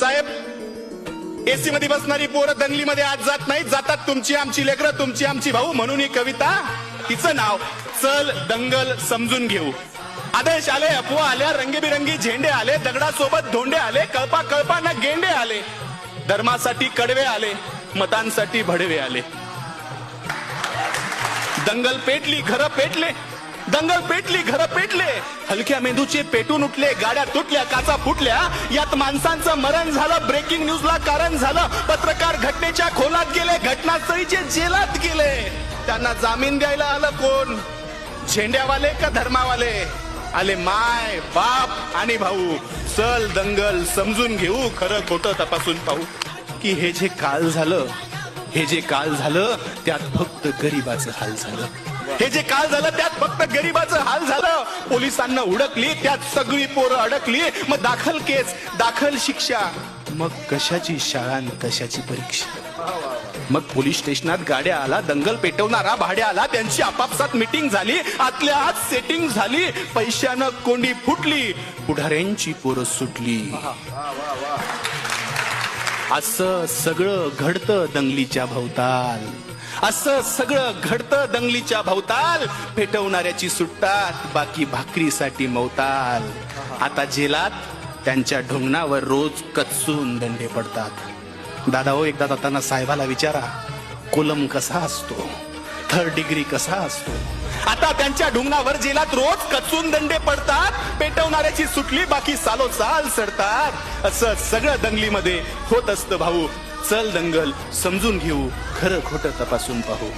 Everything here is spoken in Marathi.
साहेब, एसी मध्ये बसणारी पोरं दंगलीमध्ये आज जात नाहीत, जातात तुमची आमची लेकरं, तुमची आमची भाऊ. म्हणून ही कविता, तिचं नाव चल दंगल समजून घेऊ. आदेश आले, अफवा आल्या, रंगीबिरंगी झेंडे आले, दगडासोबत धोंडे आले, कळपा कळपानं गेंडे आले, धर्मासाठी कडवे आले, मतांसाठी भडवे आले. दंगल पेटली, घरं पेटले, दंगल पेटली, घरं पेटले, हलक्या मेंदूचे पेटून उठले, गाड्या तुटल्या, काचा फुटल्या, यात माणसांचं मरण झालं, ब्रेकिंग न्यूजला कारण झालं, पत्रकार घटनेच्या खोलात गेले, घटनास्थळीचे जेलात गेले. त्यांना जामीन द्यायला आलं कोण? झेंड्यावाले का धर्मावाले? आले माय, बाप आणि भाऊ. चल दंगल समजून घेऊ, खरं खोटं तपासून पाहू. की हे जे काल झालं, हे जे काल झालं त्यात फक्त गरिबाचं हाल झालं. हे जे काल झालं त्यात फक्त गरिबाचं हाल झालं. पोलिसांना उडकली, त्यात सगळी पोरं अडकली. मग दाखल केस, दाखल शिक्षा, मग कशाची शाळा आणि कशाची परीक्षा. मग पोलीस स्टेशनात गाड्या आला, दंगल पेटवणारा भाड्या आला, त्यांची आपापसात मीटिंग झाली, आतल्या आत सेटिंग झाली, पैशानं कोंडी फुटली, पुढाऱ्यांची पोरं सुटली. असं सगळं घडतं दंगलीच्या भोवताल, असं सगळं घडतं दंगलीच्या भोवताल. पेटवणाऱ्याची सुटतात, बाकी भाकरीसाठी मवताल. आता जेलात त्यांच्या ढोंगणावर रोज कचून दंडे पडतात. दादा हो, एकदा जाताना साहेबाला विचारा, कोलम कसा असतो, थर्ड डिग्री कसा असतो. आता त्यांच्या ढुंगणावर जेलात रोज कचून दंडे पडतात. पेटवणाऱ्याची सुटली, बाकी सालो चाल सडतात. असं सगळं दंगलीमध्ये होत असतं भाऊ. चल दंगल समजून घेऊ, खरं खोटं तपासून पाहू.